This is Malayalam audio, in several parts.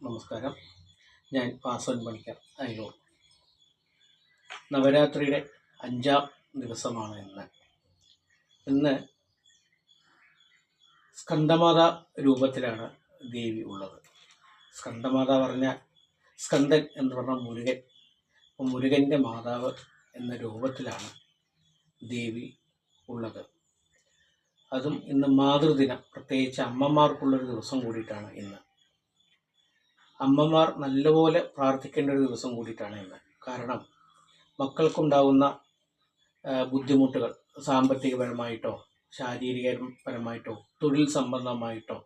നമസ്കാരം. ഞാൻ വാസവൻ പണിക്കർ, അയ്യൂർ. നവരാത്രിയുടെ 5ാം ദിവസമാണ് ഇന്ന് സ്കന്ദമാത രൂപത്തിലാണ് ദേവി ഉള്ളത്. സ്കന്ദമാത പറഞ്ഞാൽ സ്കന്ദൻ എന്ന് പറഞ്ഞ മുരുകൻ. അപ്പോൾ മുരുകൻ്റെ മാതാവ് എന്ന രൂപത്തിലാണ് ദേവി ഉള്ളത്. അതും ഇന്ന് മാതൃദിനം, പ്രത്യേകിച്ച് അമ്മമാർക്കുള്ളൊരു ദിവസം കൂടിയിട്ടാണ് ഇന്ന്. അമ്മമാർ നല്ലപോലെ പ്രാർത്ഥിക്കേണ്ട ഒരു ദിവസം കൂടിയിട്ടാണ് ഇന്ന്. കാരണം മക്കൾക്കുണ്ടാകുന്ന ബുദ്ധിമുട്ടുകൾ, സാമ്പത്തികപരമായിട്ടോ ശാരീരികപരമായിട്ടോ തൊഴിൽ സംബന്ധമായിട്ടോ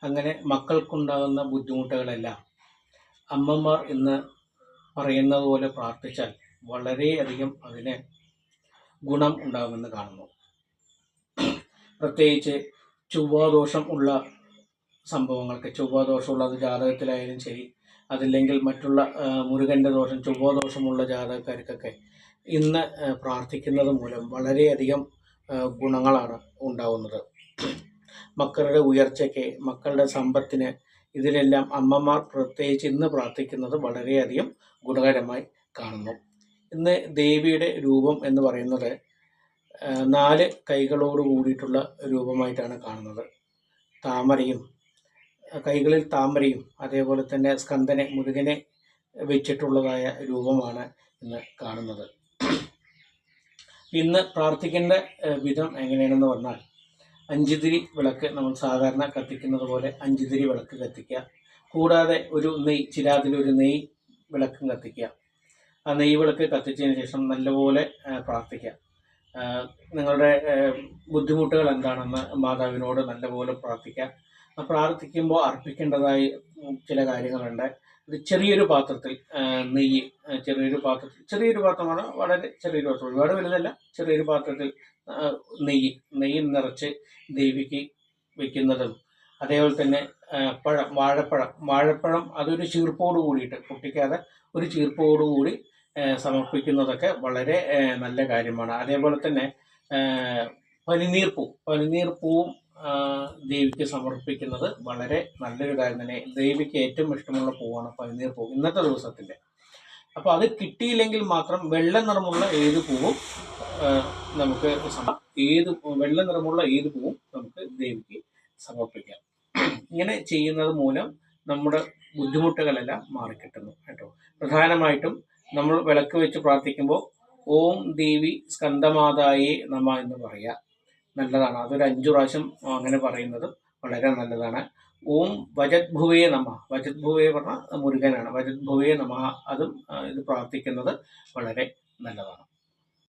അങ്ങനെ മക്കൾക്കുണ്ടാകുന്ന ബുദ്ധിമുട്ടുകളെല്ലാം അമ്മമാർ ഇന്ന് പറയുന്നത് പോലെ പ്രാർത്ഥിച്ചാൽ വളരെയധികം അതിന് ഗുണം ഉണ്ടാകുമെന്ന് കാണുന്നു. പ്രത്യേകിച്ച് ചൊവ്വാദോഷം ഉള്ള സംഭവങ്ങൾക്ക്, ചൊവ്വാദോഷമുള്ളത് ജാതകത്തിലായാലും ശരി, അതില്ലെങ്കിൽ മറ്റുള്ള മുരുകൻ്റെ ദോഷം, ചൊവ്വാദോഷമുള്ള ജാതകക്കാർക്കൊക്കെ ഇന്ന് പ്രാർത്ഥിക്കുന്നത് മൂലം വളരെയധികം ഗുണങ്ങളാണ് ഉണ്ടാവുന്നത്. മക്കളുടെ ഉയർച്ചയ്ക്ക്, മക്കളുടെ സമ്പത്തിന്, ഇതിലെല്ലാം അമ്മമാർ പ്രത്യേകിച്ച് ഇന്ന് പ്രാർത്ഥിക്കുന്നത് വളരെയധികം ഗുണകരമായി കാണുന്നു. ഇന്ന് ദേവിയുടെ രൂപം എന്ന് പറയുന്നത് 4 കൈകളോട് കൂടിയിട്ടുള്ള രൂപമായിട്ടാണ് കാണുന്നത്. താമരയും, കൈകളിൽ താമരയും അതേപോലെ തന്നെ സ്കന്ദനെ, മുരുകനെ വെച്ചിട്ടുള്ളതായ രൂപമാണ് ഇന്ന് കാണുന്നത്. ഇന്ന് പ്രാർത്ഥിക്കേണ്ട വിധം എങ്ങനെയാണെന്ന് പറഞ്ഞാൽ, 5 തിരി വിളക്ക് നമ്മൾ സാധാരണ കത്തിക്കുന്നത് പോലെ 5 തിരി വിളക്ക് കത്തിക്കുക. കൂടാതെ ഒരു ചിരാതിലൊരു നെയ് വിളക്കും കത്തിക്കുക. ആ നെയ് വിളക്ക് കത്തിച്ചതിന് ശേഷം നല്ലപോലെ പ്രാർത്ഥിക്കുക. നിങ്ങളുടെ ബുദ്ധിമുട്ടുകൾ എന്താണെന്ന് മാതാവിനോട് നല്ലപോലെ പ്രാർത്ഥിക്കുക. പ്രാർത്ഥിക്കുമ്പോൾ അർപ്പിക്കേണ്ടതായി ചില കാര്യങ്ങളുണ്ട്. ഇത് ചെറിയൊരു പാത്രത്തിൽ നെയ്യ്, ചെറിയൊരു പാത്രമാണ്, വളരെ ചെറിയൊരു പാത്രം, ഒരുപാട് വലുതല്ല, ചെറിയൊരു പാത്രത്തിൽ നെയ്യ് നിറച്ച് ദേവിക്ക് വയ്ക്കുന്നതും, അതേപോലെ തന്നെ വാഴപ്പഴം അതൊരു ചീർപ്പോട് കൂടിയിട്ട്, പൊട്ടിക്കാതെ ഒരു ചീർപ്പോട് കൂടി സമർപ്പിക്കുന്നതൊക്കെ വളരെ നല്ല കാര്യമാണ്. അതേപോലെ തന്നെ പനിനീർപ്പൂവും ദേവിക്ക് സമർപ്പിക്കുന്നത് വളരെ നല്ലൊരു കാര്യം തന്നെ. ദേവിക്ക് ഏറ്റവും ഇഷ്ടമുള്ള പൂവാണ് പനിനീർപ്പൂ ഇന്നത്തെ ദിവസത്തിൻ്റെ. അപ്പോൾ അത് കിട്ടിയില്ലെങ്കിൽ മാത്രം വെള്ള നിറമുള്ള ഏത് പൂവും നമുക്ക് ദേവിക്ക് സമർപ്പിക്കാം. ഇങ്ങനെ ചെയ്യുന്നത് മൂലം നമ്മുടെ ബുദ്ധിമുട്ടുകളെല്ലാം മാറിക്കിട്ടുന്നു കേട്ടോ. പ്രധാനമായിട്ടും നമ്മൾ വിളക്ക് വെച്ച് പ്രാർത്ഥിക്കുമ്പോൾ ഓം ദേവി സ്കന്ദമാതായേ നമ എന്ന് പറയുക നല്ലതാണ്. അതൊരു 5 പ്രാവശ്യം അങ്ങനെ പറയുന്നത് വളരെ നല്ലതാണ്. ഓം വജദ്ഭുവേ നമ, വജദ്ഭുവേ പറഞ്ഞാൽ മുരുകനാണ്, വജദ്ഭുവേ നമ, അതും ഇത് പ്രാർത്ഥിക്കുന്നത് വളരെ നല്ലതാണ്.